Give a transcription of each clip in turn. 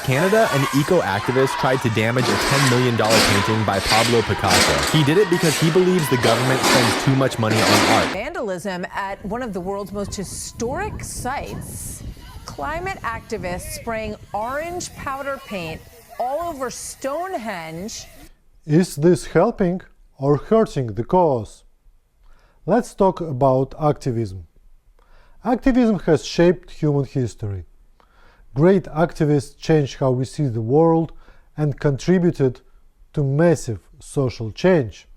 Canada, an eco-activist tried to damage a $10 million painting by Pablo Picasso. He did it because he believes the government spends too much money on art. Vandalism at one of the world's most historic sites. Climate activists spraying orange powder paint all over Stonehenge. Is this helping or hurting the cause? Let's talk about activism. Activism has shaped human history. Great activists changed how we see the world and contributed to massive social change.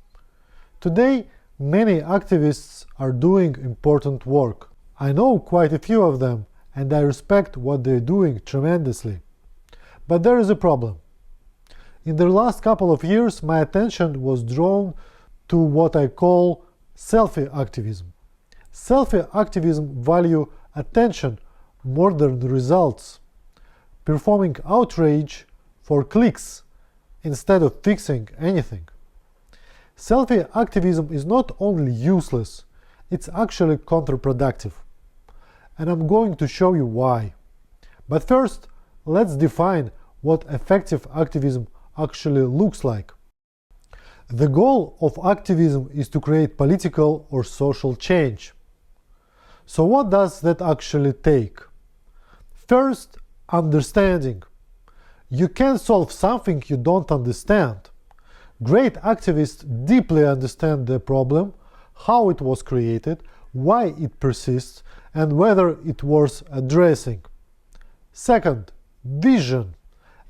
Today, many activists are doing important work. I know quite a few of them, and I respect what they're doing tremendously. But there is a problem. In the last couple of years, my attention was drawn to what I call selfie activism. Selfie activism value attention more than results, performing outrage for clicks instead of fixing anything. Selfie activism is not only useless, it's actually counterproductive. And I'm going to show you why. But first, let's define what effective activism actually looks like. The goal of activism is to create political or social change. So what does that actually take? First, understanding. You can't solve something you don't understand. Great activists deeply understand the problem, how it was created, why it persists, and whether it worth addressing. Second, vision.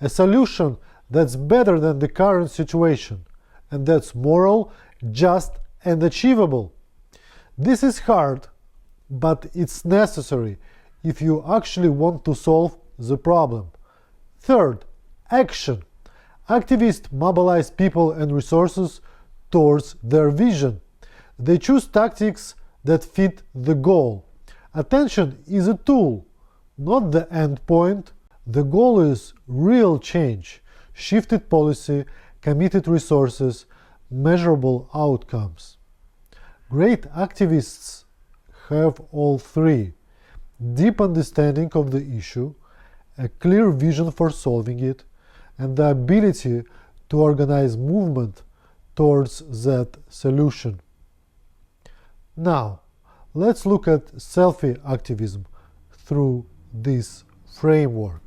A solution that's better than the current situation, and that's moral, just, and achievable. This is hard, but it's necessary if you actually want to solve the problem. Third, action. Activists mobilize people and resources towards their vision. They choose tactics that fit the goal. Attention is a tool, not the end point. The goal is real change, shifted policy, committed resources, measurable outcomes. Great activists have all three: deep understanding of the issue, a clear vision for solving it, and the ability to organize movement towards that solution. Now, let's look at selfie activism through this framework.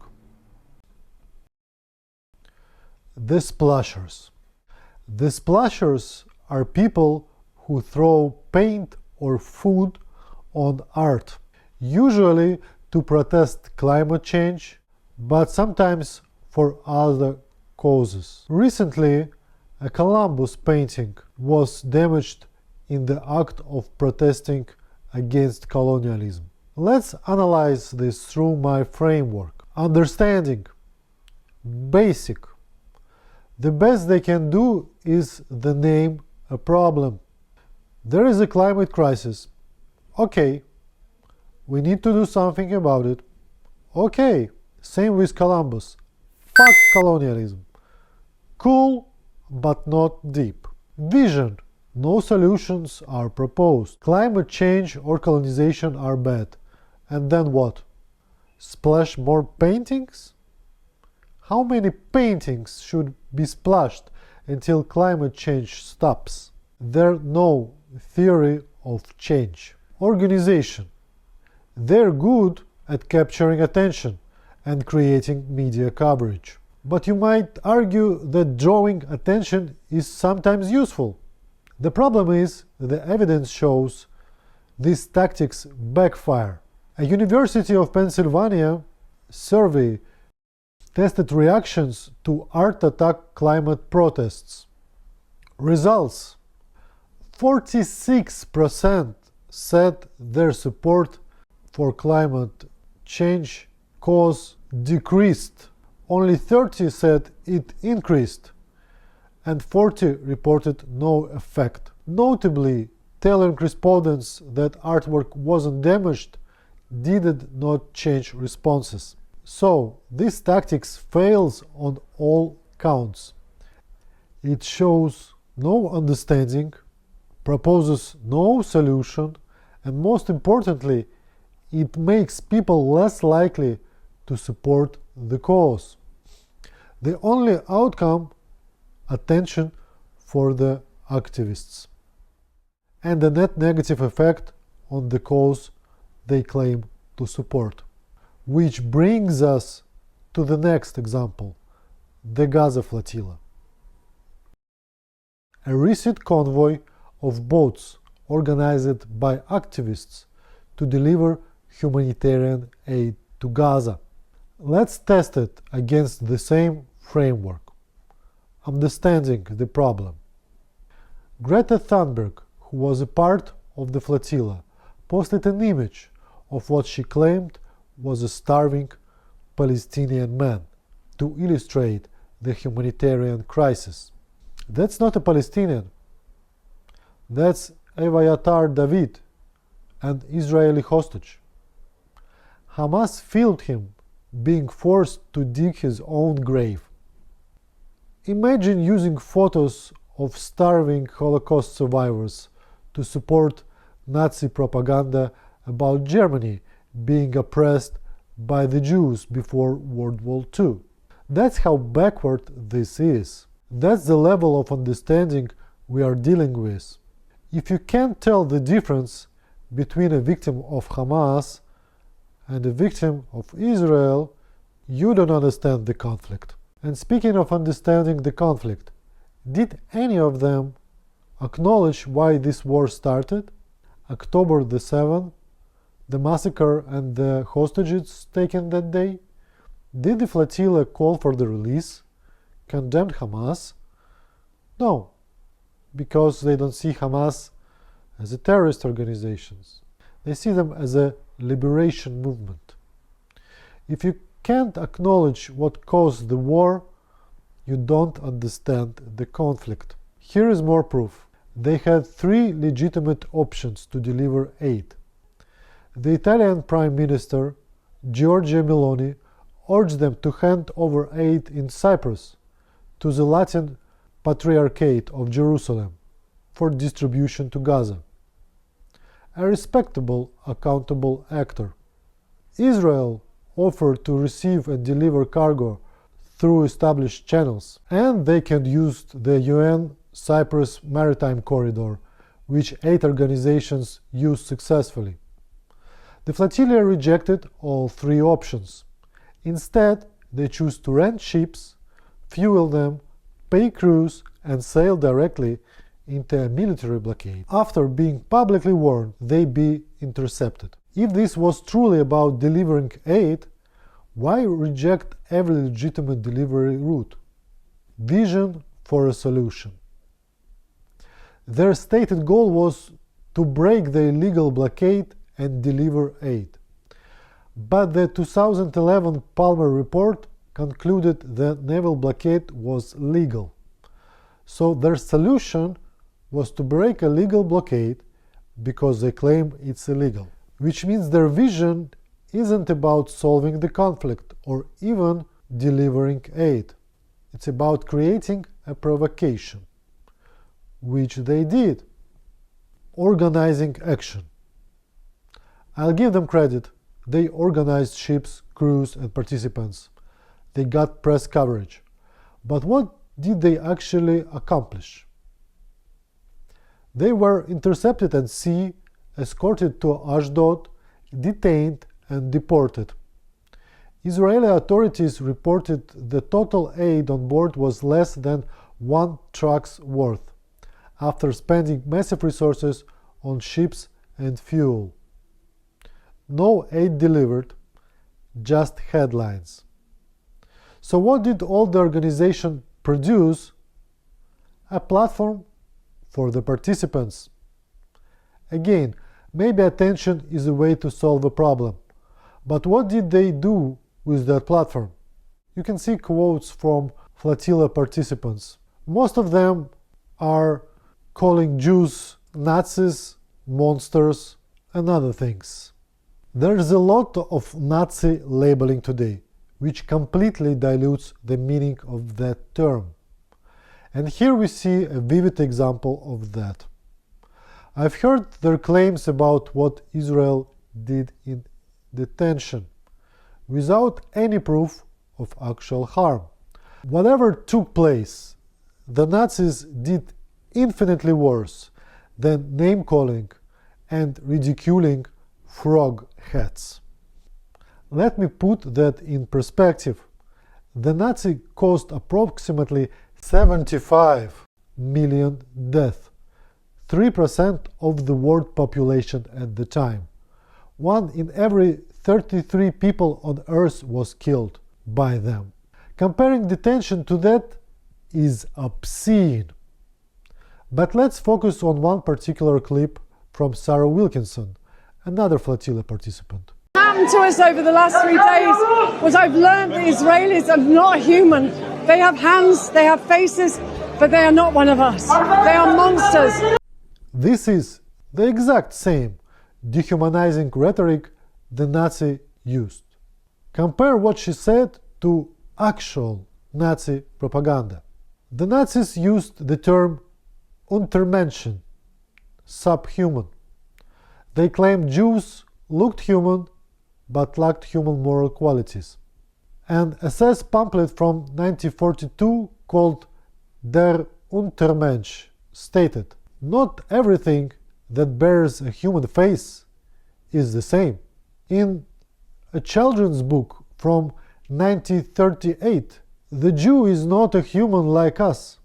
The splashers. The splashers are people who throw paint or food on art, usually to protest climate change, but sometimes for other causes. Recently, a Columbus painting was damaged in the act of protesting against colonialism. Let's analyze this through my framework. Understanding. Basic. The best they can do is the name a problem. There is a climate crisis. Okay. We need to do something about it. Okay. Same with Columbus. Fuck colonialism. Cool, but not deep. Vision. No solutions are proposed. Climate change or colonization are bad. And then what? Splash more paintings? How many paintings should be splashed until climate change stops? There's no theory of change. Organization. They're good at capturing attention and creating media coverage. But you might argue that drawing attention is sometimes useful. The problem is that the evidence shows these tactics backfire. A University of Pennsylvania survey tested reactions to Art Attack climate protests. Results: 46% said their support for climate change cause decreased, only 30 said it increased, and 40 reported no effect. Notably, telling respondents that artwork wasn't damaged did not change responses. So, this tactics fails on all counts. It shows no understanding, proposes no solution, and most importantly, it makes people less likely to support the cause. The only outcome, attention for the activists, and a net negative effect on the cause they claim to support. Which brings us to the next example, the Gaza flotilla. A recent convoy of boats organized by activists to deliver humanitarian aid to Gaza. Let's test it against the same framework. Understanding the problem. Greta Thunberg, who was a part of the flotilla, posted an image of what she claimed was a starving Palestinian man to illustrate the humanitarian crisis. That's not a Palestinian. That's Evayatar David, an Israeli hostage. Hamas filmed him being forced to dig his own grave. Imagine using photos of starving Holocaust survivors to support Nazi propaganda about Germany being oppressed by the Jews before World War II. That's how backward this is. That's the level of understanding we are dealing with. If you can't tell the difference between a victim of Hamas and a victim of Israel, you don't understand the conflict. And speaking of understanding the conflict, did any of them acknowledge why this war started? October the 7th, the massacre and the hostages taken that day? Did the flotilla call for the release, condemn Hamas? No, because they don't see Hamas as a terrorist organization. They see them as a liberation movement. If you can't acknowledge what caused the war, you don't understand the conflict. Here is more proof. They had three legitimate options to deliver aid. The Italian Prime Minister, Giorgia Meloni, urged them to hand over aid in Cyprus to the Latin Patriarchate of Jerusalem for distribution to Gaza. A respectable, accountable actor. Israel offered to receive and deliver cargo through established channels, and they can use the UN Cyprus Maritime Corridor, which 8 organizations used successfully. The flotilla rejected all three options. Instead, they choose to rent ships, fuel them, pay crews, and sail directly into a military blockade. After being publicly warned they be intercepted. If this was truly about delivering aid, why reject every legitimate delivery route? Vision for a solution. Their stated goal was to break the illegal blockade and deliver aid. But the 2011 Palmer report concluded the naval blockade was legal. So their solution was to break a legal blockade because they claim it's illegal. Which means their vision isn't about solving the conflict or even delivering aid. It's about creating a provocation, which they did. Organizing action. I'll give them credit. They organized ships, crews, and participants. They got press coverage. But what did they actually accomplish? They were intercepted at sea, escorted to Ashdod, detained, and deported. Israeli authorities reported the total aid on board was less than 1 truck's worth, after spending massive resources on ships and fuel. No aid delivered, just headlines. So what did all the organization produce? A platform for the participants. Again, maybe attention is a way to solve a problem. But what did they do with that platform? You can see quotes from flotilla participants. Most of them are calling Jews Nazis, monsters, and other things. There's a lot of Nazi labeling today, which completely dilutes the meaning of that term. And here we see a vivid example of that. I've heard their claims about what Israel did in detention, without any proof of actual harm. Whatever took place, the Nazis did infinitely worse than name-calling and ridiculing frog heads. Let me put that in perspective. The Nazi caused approximately 75 million deaths, 3% of the world population at the time. 1 in every 33 people on Earth was killed by them. Comparing detention to that is obscene. But let's focus on one particular clip from Sarah Wilkinson, another flotilla participant. What happened to us over the last 3 days was I've learned the Israelis are not human. They have hands, they have faces, but they are not one of us. They are monsters. This is the exact same dehumanizing rhetoric the Nazi used. Compare what she said to actual Nazi propaganda. The Nazis used the term Untermenschen, subhuman. They claimed Jews looked human but lacked human moral qualities. An SS pamphlet from 1942 called Der Untermensch stated, "Not everything that bears a human face is the same." In a children's book from 1938, "The Jew is not a human like us."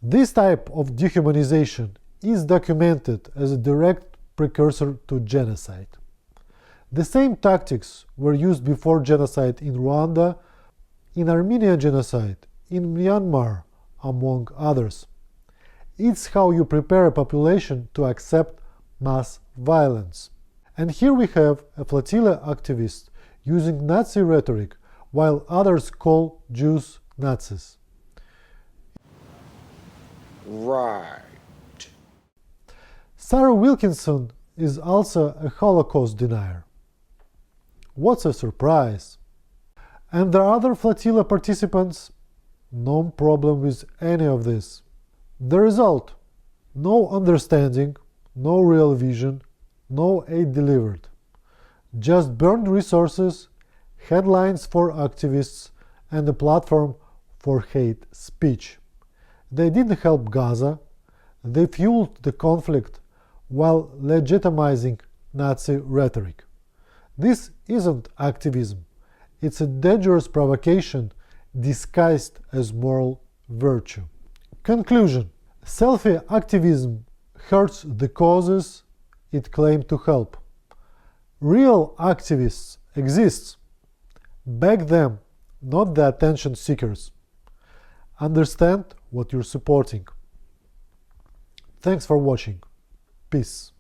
This type of dehumanization is documented as a direct precursor to genocide. The same tactics were used before genocide in Rwanda, in Armenian genocide, in Myanmar, among others. It's how you prepare a population to accept mass violence. And here we have a flotilla activist using Nazi rhetoric while others call Jews Nazis. Right. Sarah Wilkinson is also a Holocaust denier. What's a surprise? And the other flotilla participants? No problem with any of this. The result? No understanding, no real vision, no aid delivered. Just burned resources, headlines for activists, and a platform for hate speech. They didn't help Gaza, they fueled the conflict while legitimizing Nazi rhetoric. This isn't activism, it's a dangerous provocation disguised as moral virtue. Conclusion: selfie activism hurts the causes it claimed to help. Real activists exist. Back them, not the attention seekers. Understand what you're supporting. Thanks for watching. Peace.